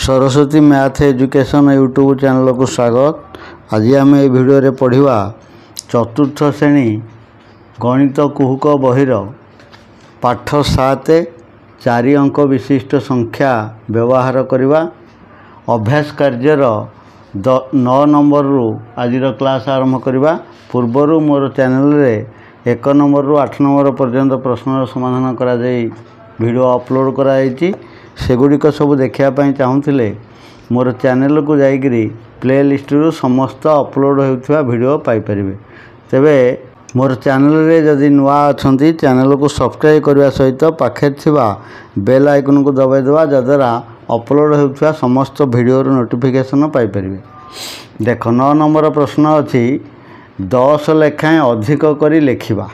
Saraswati math education YouTube channel को स्वागत। आज आम ए भिडियो पढ़ा चतुर्थ श्रेणी गणित कुहुक बहिर पाठ 7 4 अंक विशिष्ट संख्या व्यवहार करवा अभ्यास कार्यर 9 नंबर रु आज क्लास आरंभ करवा। पूर्वर मोर चैनल रे 1 नंबर रु 8 नंबर पर्यंत प्रश्नर समाधान करा वीडियो अपलोड कराई सेगुड़िक सब देखापी चाहूँगे मोर चैनल को जाइकरी प्ले लिस्ट रु समस्त अपलोड होता वीडियो पाइपर। तेबे मोर चैनल रे जदि नुआ अच्छा चैनल को सब्सक्राइब करने सहित पाखे बेल आइकन को दबाई देवा जद्वारा अपलोड होता समस्त वीडियो नोटिफिकेशन पाइपर। देख 9 नंबर प्रश्न अच्छी 10 लेखाएं अधिक करी लेखिबा।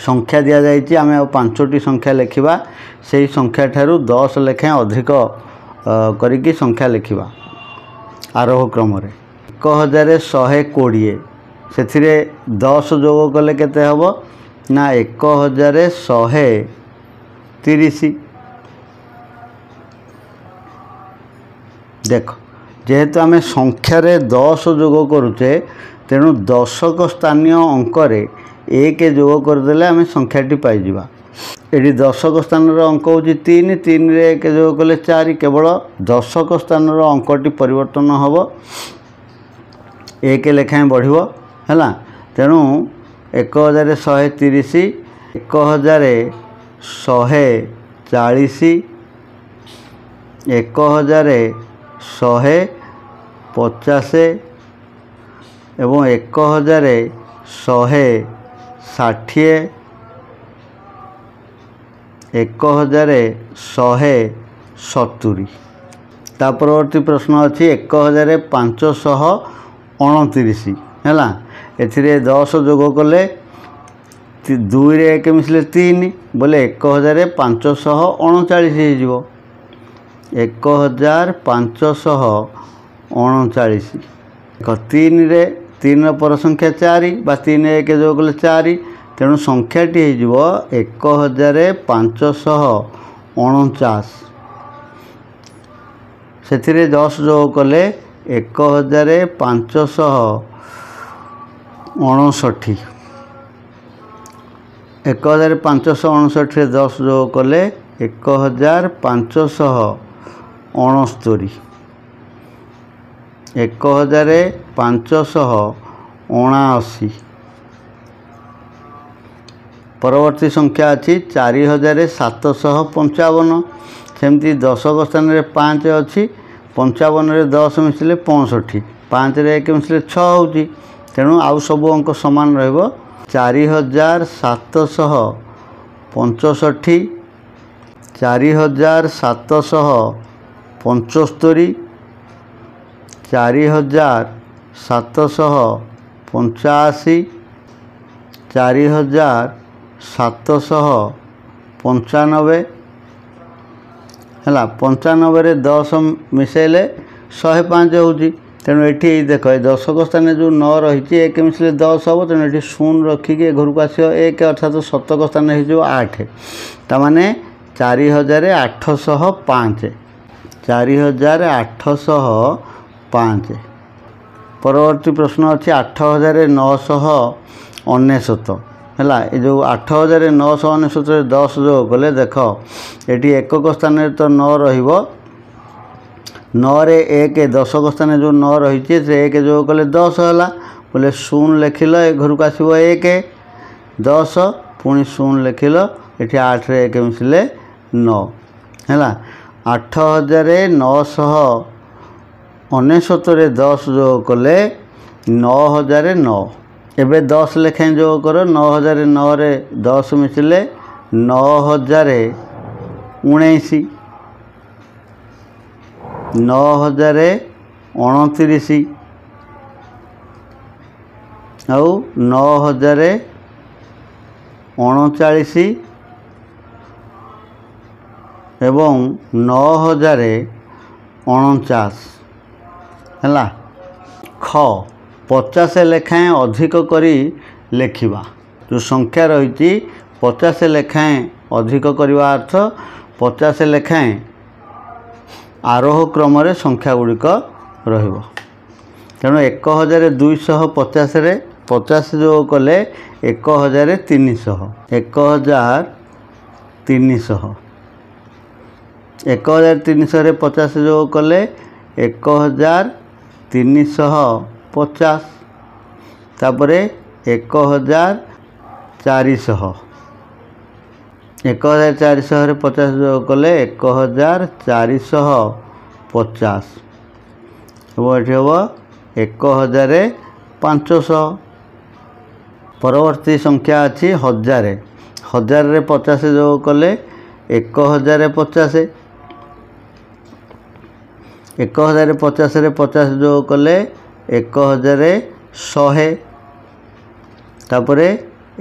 संख्या दि जाइए आम 5टी संख्या लिखा से संख्या ठारू 10 लेखाएं अधिक करिकी संख्या लिखा आरोह क्रम 1120 से 10 जोग कले केते हबो ना 1130। देख जेहेतु आम संख्यार 10 जोग करुचे तेणु दशक स्थानीय अंकरे 1 जोग करदेले आम संख्याटी पाइबा। ये दशक स्थान अंक हूँ 3 3 रे 1 जोग कले 4 केवल दशक स्थान अंकटी परिवर्तन हम 1 लेखाएं बढ़ो है। तेणु 1130 1140 1150 एवं 1160 1170। ता परवर्ती प्रश्न अच्छी 1529 है। एथिरे 10 जोग कले 2 रे 1 मिसले 3 बोले 1539 हो 1539। 3 रे 3 पर संख्या 4 बा 3 1 जोग कले 4 तेणु संख्याटी हो 1549 से 10 जोग कले 1559 1559 10 जोग कले 1569 1579। परवर्ती संख्या अच्छी 4755 सेमती दशक स्थान में 5 अच्छी 55 रे 10 मिसले 65 5 रे 1 मिसले 6 होची तेणु आउ सब अंक समान रहिबो 4765 4775 4785 4795 है 95 रे 10 मिसेले 105 होची तेणु ये देख दशक स्थान जो 9 रही 1 मिसले 10 हम तेणु ये 0 रखिकी घर को आस 1 अर्थात शतक स्थान हो 8 ताने 4805 4805। परवर्ती प्रश्न अच्छी 8999 है। ये जो 8999 10 जो कले देख ये एकक स्थान तो 9 रहिबो 9 रे 1 दशक स्थान जो 9 रही 1 जो कले 10 है बोले 0 लिखिल घर को आसो 1 10 पुणी 0 लिखिल ये 8 रे 1 मिसले 9 है 8999 10 जो कले 9009 एबे 10 लेखाएं जो कर 9009 रे 10 मिसले 9019 9029 आउ 9039 एवं 9049 है। ख 50 लेखाएं अधिक करी लेखिबा। जो संख्या रही 50 लेखाएं अधिक करवा अर्थ 50 लेखाएं आरोह क्रम संख्या गुड़िक रहिबो। तेणु 1250 रे 50 जो कले 1300 1300 रे 50 जो कले 1350 तापरे 1400 1400 रे 50 जो कले 1450 वो ये हम 1500। परवर्ती संख्या अच्छी 1000 1000 रे 50 जो कले 1050 1050 रे 50 जो कले 1100 तापरे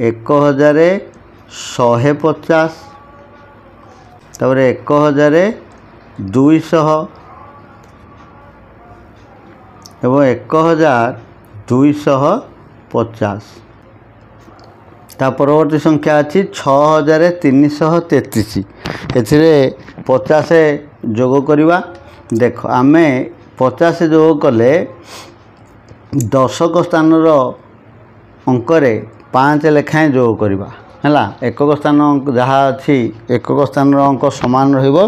1150 तापरे 1200 एवं 1250। ता परवर्ती संख्या अच्छी 6333 एथिरे 50 जोग करिवा। देख आमे 50 जोग कले दशक स्थान अंक 5 लेखाएं जोग करिवा हैला। एकक स्थान अंक जहाँ अच्छी एकक स्थान अंक समान रहिबो।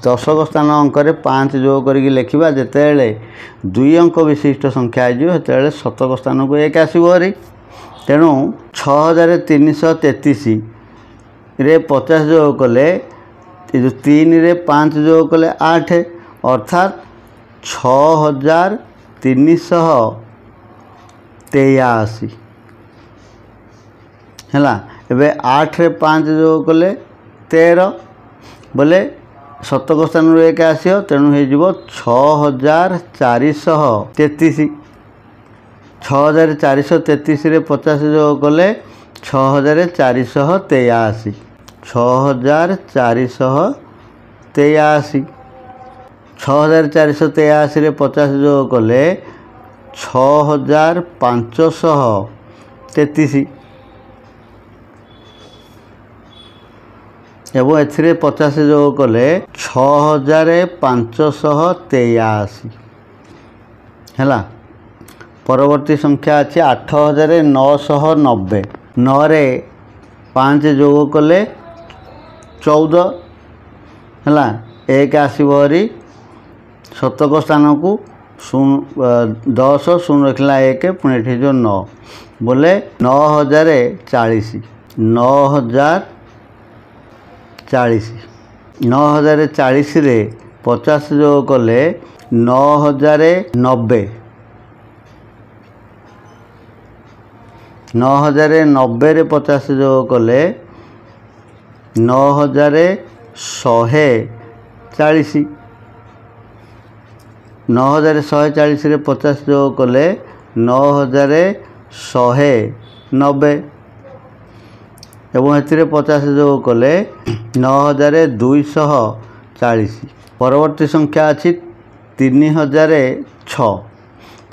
दशक स्थान अंक 5 जोग करिक लिखिबा। जेतेबेले 2 अंक विशिष्ट संख्या आइजो सेतेबेले शतक स्थान को 1 आसीबो रे। तेणु 6333 रे 50 जोग कले जो 3 रे 5 जोग कले 8 अर्थात 6383 हैला। एबे 8 रे 5 जोग कले 13 बोले शतक स्थान 1 आसियो। तेणु हो 6433 6433 रे 50 जोग कले 6483 6483 6483 रे 50 जोग कले 6533 एवं एथिरे 50 जोग कले 6583 हैला। परवर्ती संख्या अच्छी 8990 9 रे 5 जोग कले 14 हैला। 1 आसीबो हरी शतक स्थान को 10 शून्य रखला 1 पुणी एठी जो 9 बोले 9040 9040 रे 50 जोग कले 9090 9090 रे 50 जोग कले 9140 9140 रे 50 जोग कले 9190 एवं एथिरे 50 जोग कले 9240। परवर्ती संख्या अच्छी 3006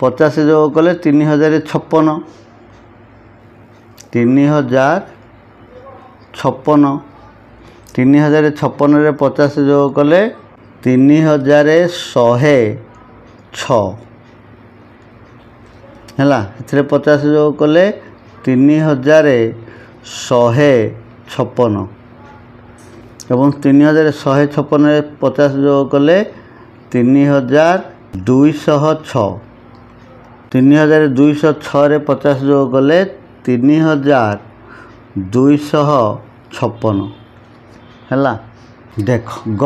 50 जोग कले 3056 3056 3056 रे 50 जोग कले 3106 हैला। एथिरे 50 जोग कले 3156 एवं 3156 रे 50 जोग कले 3206 3206 रे 50 जोग कले 3256 हैला। देख ग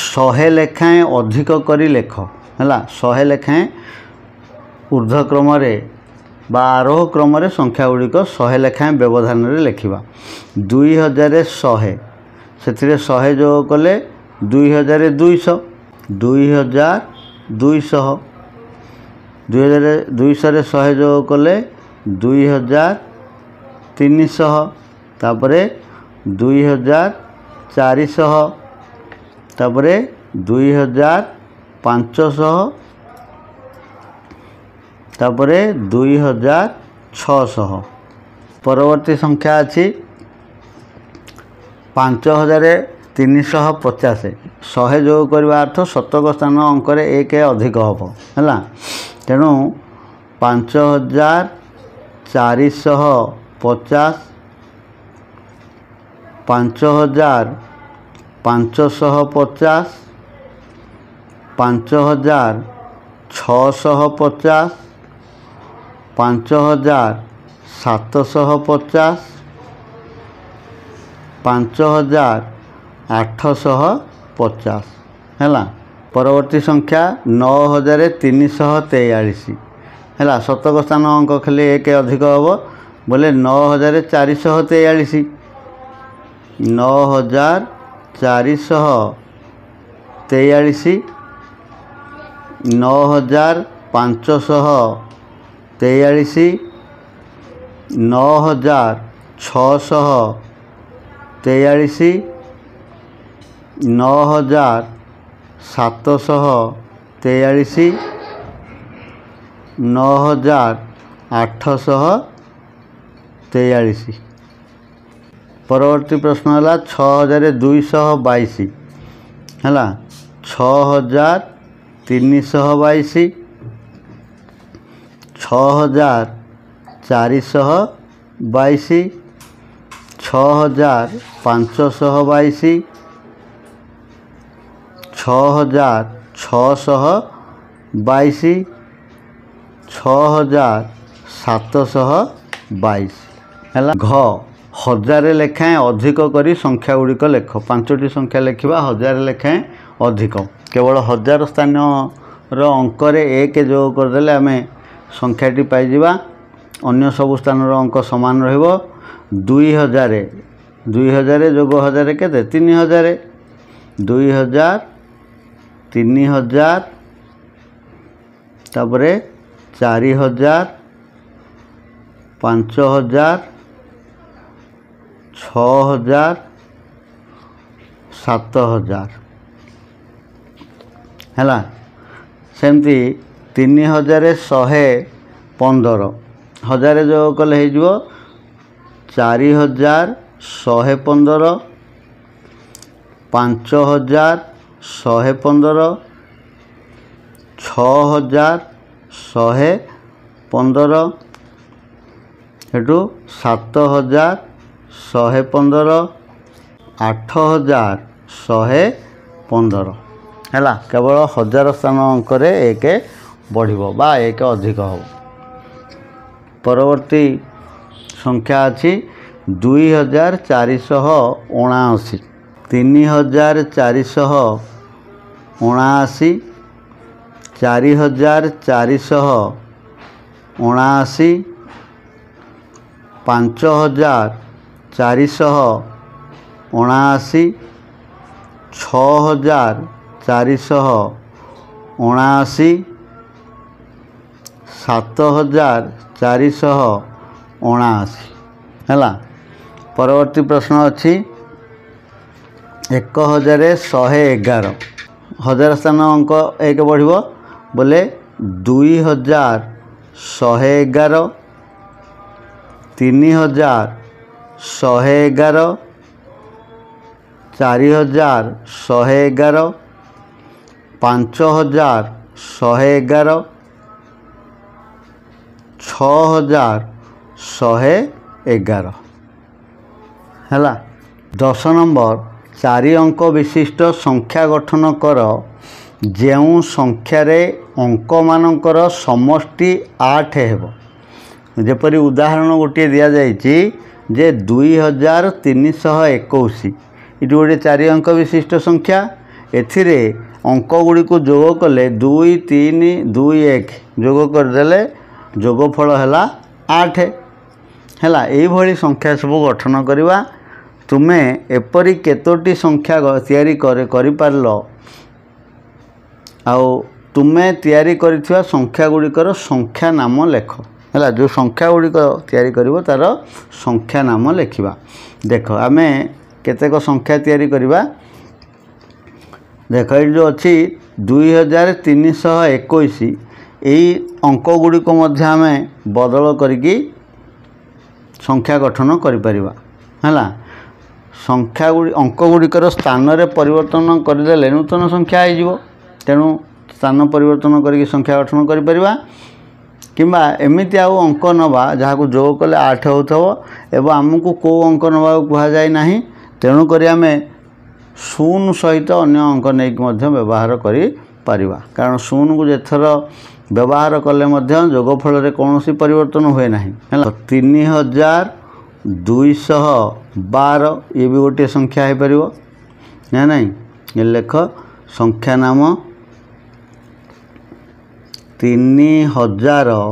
100 लेखाएं अधिक करी लेख हैला। 100 लेखाएं ऊर्ध्वक्रम बा आरोह क्रम संख्या गुड़िक 100 लेखाएं व्यवधान लिखा। 2100 से 100 जोग कले 2200 2200 2200 रे 100 जोग कले 2300 तापरे 2400 तापरे 2500 तापरे 2600। परवर्ती संख्या अच्छी 5000 350 100 जोग करवा अर्थ शतक स्थान अंक 1 अधिक हम है तेणु 5450 5550 5650 5750 5850 है परवर्ती संख्या 9343 है शतक स्थान अंक खाली 1 अधिक हम बोले 9443 9443 9543 9643 9743 9843 परवर्ती प्रश्न है 6222 है 6322 6422 6522 6622 6722 है घ हजार लेखाएं अधिक करी संख्या गुड़िक लेख 5टी संख्या लिखा हजार लेखाएं अधिक केवल हजार स्थान अंक 1 जोग करदे आम संख्याटी पाइबा अन्य सबु स्थान अंक समान रहिबो 2000 जोग हजार केते 3000 2000 3000 तापरे 4000 5000 6000 7000 है सेमती 3115 हजार जो कले हो 4115 5115 6115 हेटू 7115 8115 है केवल हजार स्थान अंक 1 बढ़िबो बा 1 अधिक हो परवर्ती संख्या अच्छी 2479 3479 4479 5479 6479 7479 है परवर्ती प्रश्न अच्छी 1111 हजार स्थान अंक 1 बढ़िबो बोले 2111 3111 4111 5111 6111 है 10 नंबर 4 अंक विशिष्ट संख्या गठन कर जेउ संख्यार अंक मानकर समष्टि 8 हेब जेपरी उदाहरण गोटे दि जाइए जे 2321 ये गोटे 4 अंक विशिष्ट संख्या एथिरे अंक गुड़ी को जोग कले 2 3 2 1 जोग करदे जोगफल है 8 है यही संख्या सब गठन करवा तुमे एपरी केतोटी संख्या तैयारी करि पारल आउ तुमे तैयारी करिथिबा संख्या गुड़िकर संख्या नाम लेख है जो संख्या गुड़िक तैयारी करिवो तार संख्या नाम लिखा देख आमे केतेक संख्या तैयारी करिबा देख ये जो अच्छी 2321 यही अंक गुड़िक मध्य आमे बदल करिकी संख्या गठन करि परिबा है संख्या अंक गुड़िकर स्थान रे परिवर्तन करदेले नूतन संख्या हो तेणु स्थान परिवर्तन करके संख्या गठन करिपरिबा किंबा एमिति आउ अंक नवा जहाँ को जोग कले 8 होथबो एवं आमको को अंक नवा कहा जाय नाही तेणु करी आमे शून्य सहित अन्य अंक नहीं व्यवहार करि परिबा कारण शून्य को जेथर व्यवहार कले जोगफल रे कौनसी परिवर्तन हुए नाही 3212 ये भी गोटे संख्या है परिबो ना नहीं ये लेख संख्या नाम 3212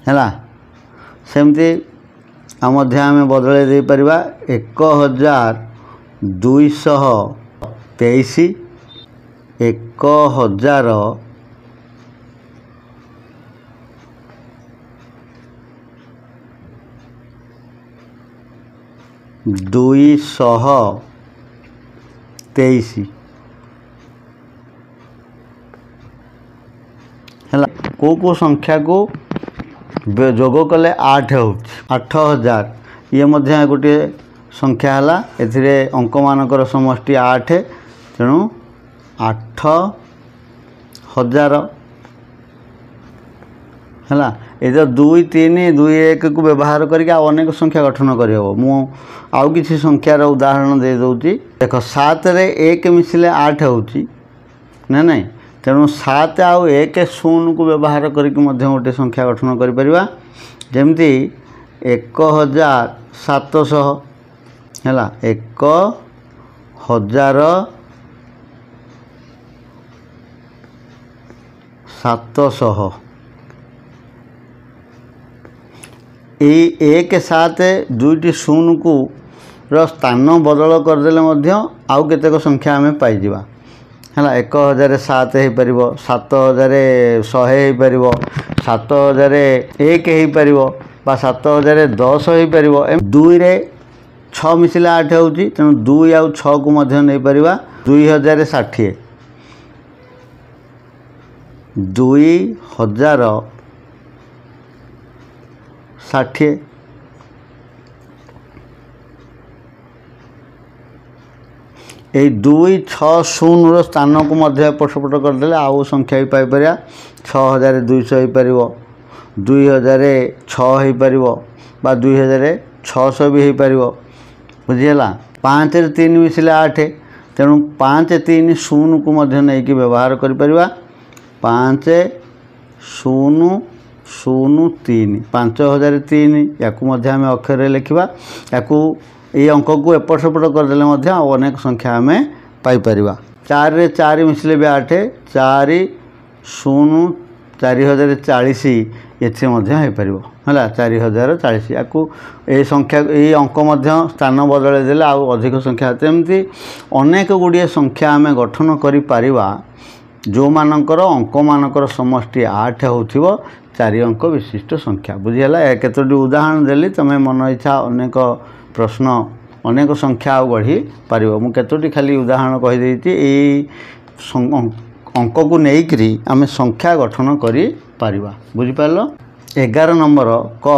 है सेमती आम बदल दे परिबा 1223 1223 है को संख्या को जोग कले 8 हो 8000 ये गोटे संख्या है एथिरे अंक मानकर समष्टि 8 तेणु 8000 है ये 2 3 2 1 को व्यवहार करके अनेक संख्या गठन करहब मु आउ किसी संख्यार उदाहरण दे दूची देख 7 रे 1 मिसिले 8 होची ना नहीं तेणु 7 आउ 1 शून्य को व्यवहार करके गोटे संख्या गठन करिपरिबा जेमती 1700 है 1700 एक 7 दुईटी शून्य को स्थान बदल करदेले आउ केतेक संख्या आम पाइबा है 1007 हो पार 7100 हो पार 7001 हो पार 7010 हो पार 2 रे 6 मिसिले 8 होची तेणु 2 आउ 6 को नहीं पार 2060 2060 ये 260 स्थान को एपट सेपट करदे आउ संख्या भी पाइपर 6200 हो पार 2006 हो पार 2600 भी हो पार बुझीगला 5 रे 3 मिसिले 8 तेणु 5 3 0 को नहीं व्यवहार कर 5003 5003 या अक्षर लिखा या ये अंक को एपट सेपट करदे अनेक संख्या आम पाइपर 4 रे 4 मिसिले भी 8 4 0 4040 ये हो पार है 4040 या संख्या ये अंक स्थान बदल देले आउ अधिक संख्या तेमती अनेक गुड़िए संख्या आम गठन कर जो मानकर अंक मानकर समष्टि 8 हो 4 अंक विशिष्ट संख्या बुझीगला केतोटी उदाहरण देली तमें मन इच्छा अनेक प्रश्न अनेक संख्या आ गढ़ी पार मु केतोटी खाली उदाहरण कहीदे अंक को लेकि आम संख्या गठन कर बुझिपार 11 नंबर क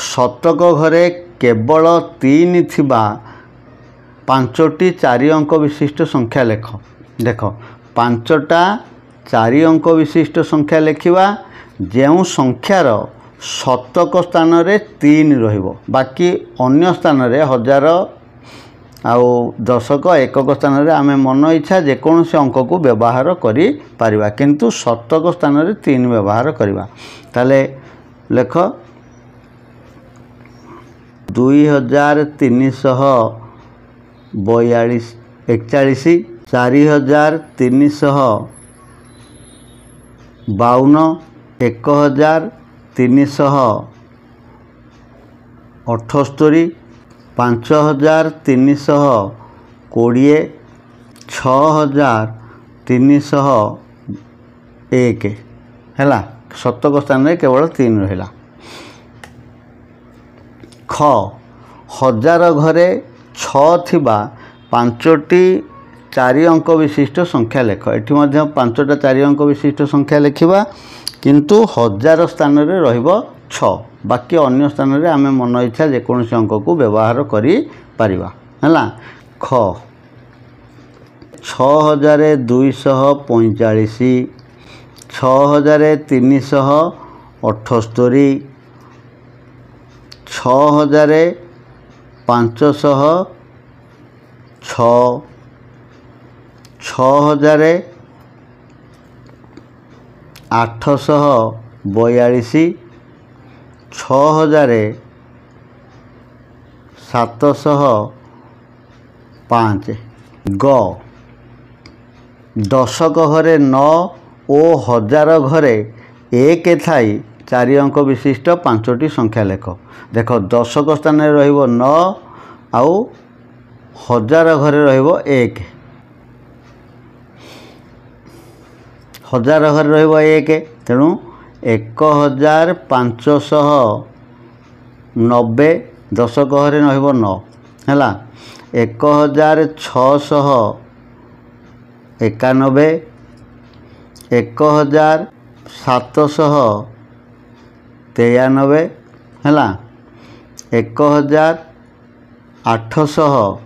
शतक घरे केवल 3 थिबा 5टी 4 अंक विशिष्ट संख्या लेख देख 5टा 4 अंक विशिष्ट संख्या लिखा जो संख्यार शतक स्थान रे 3 रहिबो बाकी अन्य स्थान रे 1000 आउ दशक एकक स्थान रे आमे मन इच्छा जेकोसी अंक को व्यवहार करि परिबा किंतु शतक स्थान रे 3 व्यवहार करिबा ताले लेख 2341 4352 1378 5320 6301 है शतक स्थान में केवल 3 रहा ख 1000 घरे 6 थिबा ପାଞ୍ଚଟି 4 ଅଙ୍କ ବିଶିଷ୍ଟ ସଂଖ୍ୟା ଲେଖ। ଏଠି ମଧ୍ୟ 5ଟା 4 ଅଙ୍କ ବିଶିଷ୍ଟ ସଂଖ୍ୟା ଲେଖିବା, କିନ୍ତୁ 1000 ସ୍ଥାନରେ ରହିବ 6। ବାକି ଅନ୍ୟ ସ୍ଥାନରେ ଆମେ ମନ ଇଚ୍ଛା ଯେକୌଣସି ଅଙ୍କକୁ ବ୍ୟବହାର କରିପାରିବା ହେଲା। ଖ 6245, 6378, 6506, 6842, 6705। ଗ ଦଶକ ଘରେ 9 ଓ 1000 ଘରେ 1 ଥାଇ 4 ଅଙ୍କ ବିଶିଷ୍ଟ 5ଟି ସଂଖ୍ୟା ଲେଖ। ଦେଖ, ଦଶକ ସ୍ଥାନରେ ରହିବ 9 ଆଉ 1000 ଘରେ ରହିବ 1। 1000 ଘରେ ରହିବ 1, ତେଣୁ 1590 ଦଶକ ଘରେ ରହିବ 9 ହେଲା। 1691, 1793 ହେଲା। 1895,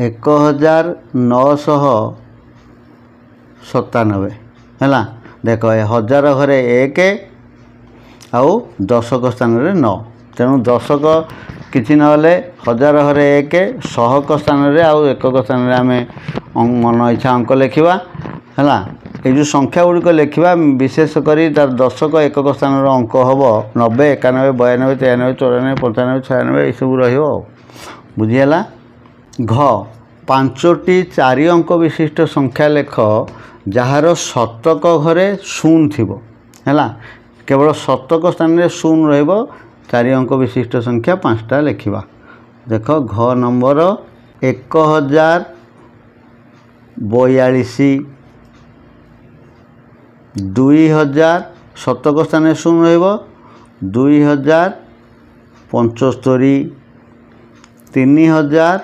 1997 ହେଲା। ଦେଖ, 1000 ଘରେ 1 ଆଉ ଦଶକ ସ୍ଥାନରେ 9, ତେଣୁ ଦଶକ କିଛି ନହେଲେ 1000 ଘରେ 1, ଶହକ ସ୍ଥାନରେ ଆଉ ଏକକ ସ୍ଥାନରେ ଆମେ ମନ ଇଚ୍ଛା ଅଙ୍କ ଲେଖିବା ହେଲା। এই ଯେଉଁ ସଂଖ୍ୟା ଗୁଡ଼ିକ ଲେଖିବା, ବିଶେଷ କରି ତାର ଦଶକ ଏକକ ସ୍ଥାନର ଅଙ୍କ ହେବ 90, 91, 92, 93, 94, 95, 96 ଏସବୁ ରହିବ। ବୁଝିହେଲା। ଘ 5ଟି 4 ଅଙ୍କ ବିଶିଷ୍ଟ ସଂଖ୍ୟା ଲେଖ ଯାହାର ଶତକ ଘରେ 0 ଥିବ ହେଲା। କେବଳ ଶତକ ସ୍ଥାନରେ 0 ରହିବ। 4 ଅଙ୍କ ବିଶିଷ୍ଟ ସଂଖ୍ୟା 5ଟା ଲେଖିବା। ଦେଖ, ଘ ନମ୍ବର 1042, 2000 ଶତକ ସ୍ଥାନରେ 0 ରହିବ। 2075,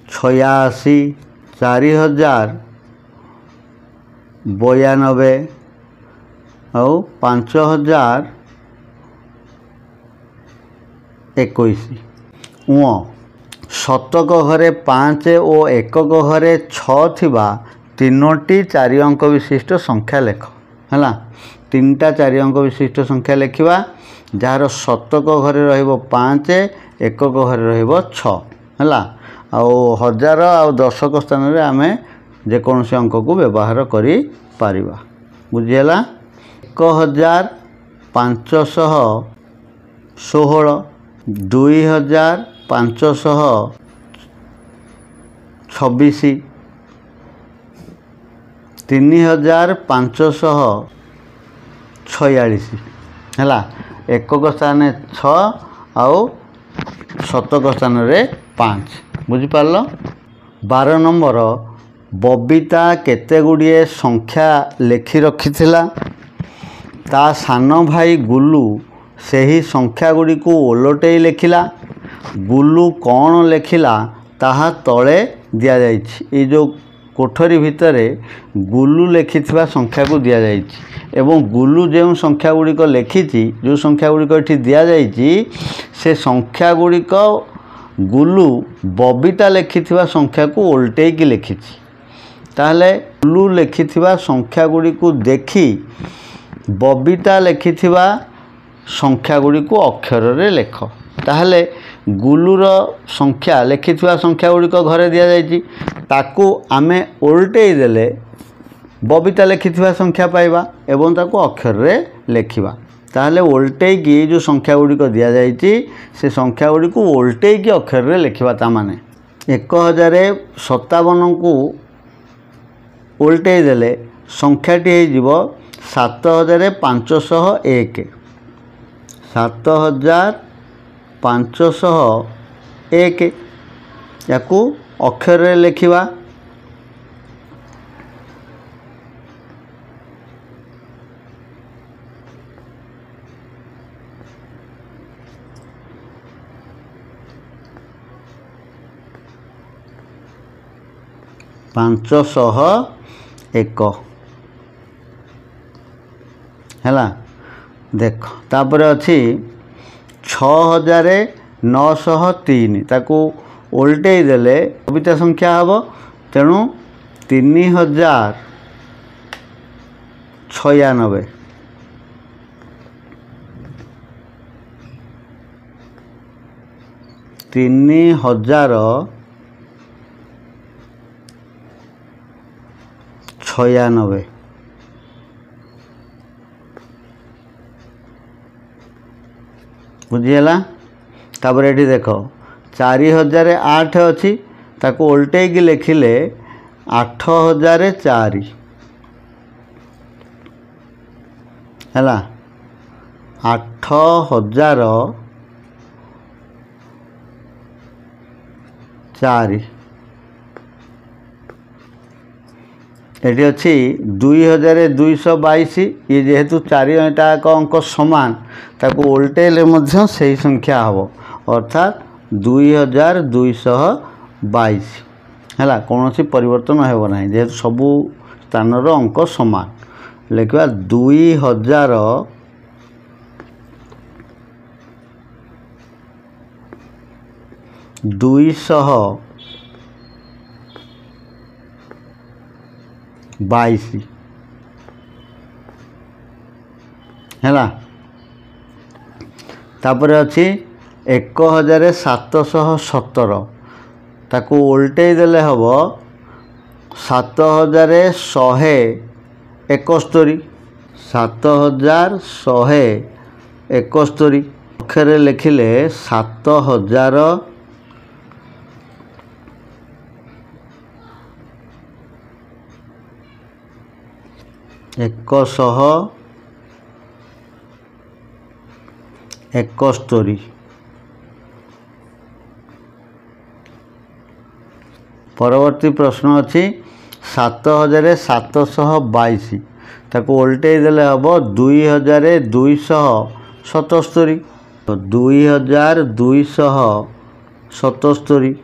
3086, 4092 ଆଉ 5021। ଙ ଶତକ ଘରେ 5 ଓ ଏକକ ଘରେ 6 ଥିବା 3ଟି 4 ଅଙ୍କ ବିଶିଷ୍ଟ ସଂଖ୍ୟା ଲେଖ ହେଲା। 3ଟା 4 ଅଙ୍କ ବିଶିଷ୍ଟ ସଂଖ୍ୟା ଲେଖିବା, ଯାହାର ଶତକ ଘରେ ରହିବ 5, ଏକକ ଘରେ ରହିବ 6 ହେଲା। ଆଉ 1000 ଆଉ ଦଶକ ସ୍ଥାନରେ ଆମେ ଯେକୌଣସି ଅଙ୍କକୁ ବ୍ୟବହାର କରିପାରିବା। ବୁଝିହେଲା। 1516, 2526, 3546 ହେଲା। ଏକକ ସ୍ଥାନରେ 6 ଆଉ ଶତକ ସ୍ଥାନରେ 5। ବୁଝିପାରିଲ। 12 ନମ୍ବର, ବବିତା କେତେ ଗୁଡ଼ିଏ ସଂଖ୍ୟା ଲେଖି ରଖିଥିଲା। ତା ସାନ ଭାଇ ଗୁଲୁ ସେହି ସଂଖ୍ୟା ଗୁଡ଼ିକୁ ଓଲଟେଇ ଲେଖିଲା। ଗୁଲୁ କ'ଣ ଲେଖିଲା ତାହା ତଳେ ଦିଆଯାଇଛି। ଏଇ ଯେଉଁ କୋଠରୀ ଭିତରେ ଗୁଲୁ ଲେଖିଥିବା ସଂଖ୍ୟାକୁ ଦିଆଯାଇଛି ଏବଂ ଗୁଲୁ ଯେଉଁ ସଂଖ୍ୟା ଗୁଡ଼ିକ ଲେଖିଛି, ଯେଉଁ ସଂଖ୍ୟା ଗୁଡ଼ିକ ଏଠି ଦିଆଯାଇଛି, ସେ ସଂଖ୍ୟା ଗୁଡ଼ିକ ଗୁଲୁ ବବିତା ଲେଖିଥିବା ସଂଖ୍ୟାକୁ ଓଲଟେଇକି ଲେଖିଛି। ତାହେଲେ ଗୁଲୁ ଲେଖିଥିବା ସଂଖ୍ୟା ଗୁଡ଼ିକୁ ଦେଖି ବବିତା ଲେଖିଥିବା ସଂଖ୍ୟା ଗୁଡ଼ିକୁ ଅକ୍ଷରରେ ଲେଖ। ତାହେଲେ ଗୁଲୁର ସଂଖ୍ୟା ଲେଖିଥିବା ସଂଖ୍ୟା ଗୁଡ଼ିକ ଘରେ ଦିଆଯାଇଛି, ତାକୁ ଆମେ ଓଲଟେଇ ଦେଲେ ବବିତା ଲେଖିଥିବା ସଂଖ୍ୟା ପାଇବା ଏବଂ ତାକୁ ଅକ୍ଷରରେ ଲେଖିବା। ତାହେଲେ ଓଲଟେଇକି ଯେଉଁ ସଂଖ୍ୟା ଗୁଡ଼ିକ ଦିଆଯାଇଛି, ସେ ସଂଖ୍ୟା ଗୁଡ଼ିକୁ ଓଲଟେଇକି ଅକ୍ଷରରେ ଲେଖିବା। ତାମାନେ 1057କୁ ଓଲଟେଇ ଦେଲେ ସଂଖ୍ୟାଟି ହେଇଯିବ 7501। 7501 ୟାକୁ ଅକ୍ଷରରେ ଲେଖିବା। 501 है। देख तापर अच्छी 6903 ताकू उल्टे देले कविता संख्या हम तेणु 3096 3096 बुझीगला। तापर ये देख 4008 अच्छी ताको उल्टे की लिखिले 8004 है। 8004 ये अच्छी 2222 ये जेहेतु चारिटाक अंक समान ताको उल्टेले मध्य सही संख्या हम अर्थात 2222 है। कौन सी परिवर्तन हो ना जेहेतु सबू स्थान अंक समान लिखा 2222 है। तापर अच्छी 1717 ताकू उल्टे देले हम 7171 7171 अक्षरे लिखिले 7000 171 परवर्ती प्रश्न अच्छी 7722 ताको उल्टे देले हम 2277 2277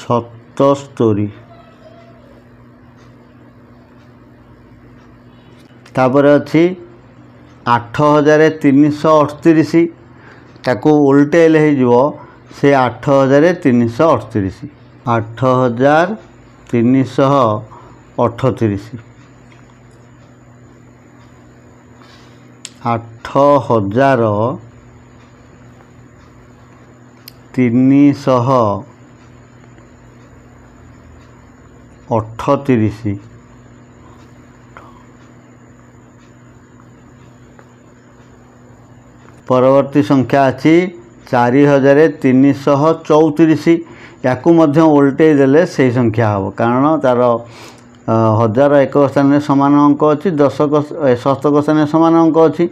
77 तापर अच्छी 8338 ताको उल्टे हो से 8338 8338 8338 परवर्ती संख्या अच्छी 4334 या उल्टे देले से संख्या हम कारण तार 1001 स्थान समान अंक अच्छी 10 शतक स्थान समान अंक अच्छी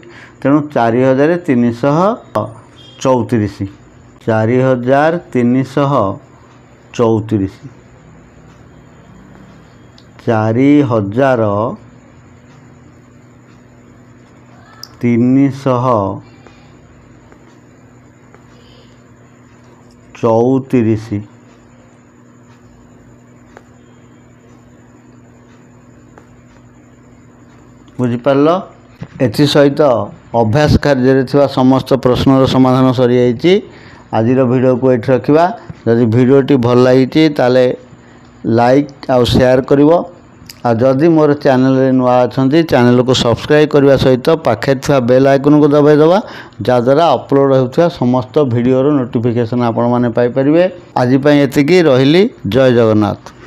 तेणु 4334 4334 4334 बुझिपार एथि सहित अभ्यास कार्य समस्त प्रश्नर समाधान सरी जाइए। आज वीडियो को ये रखा जदि भिडियोटी भल लगी ताले लाइक आउ शेयर करिवो आ जदि मोर चैनल रे नुआ अछंती चैनल को सब्सक्राइब करने सहित पाखे थुआ बेल आइकन को दबाई दबा जहाँद्वारा अपलोड होता समस्त वीडियो नोटिफिकेशन आपण माने पाई परिबे। आज पई एतिकी रहिली। जय जगन्नाथ।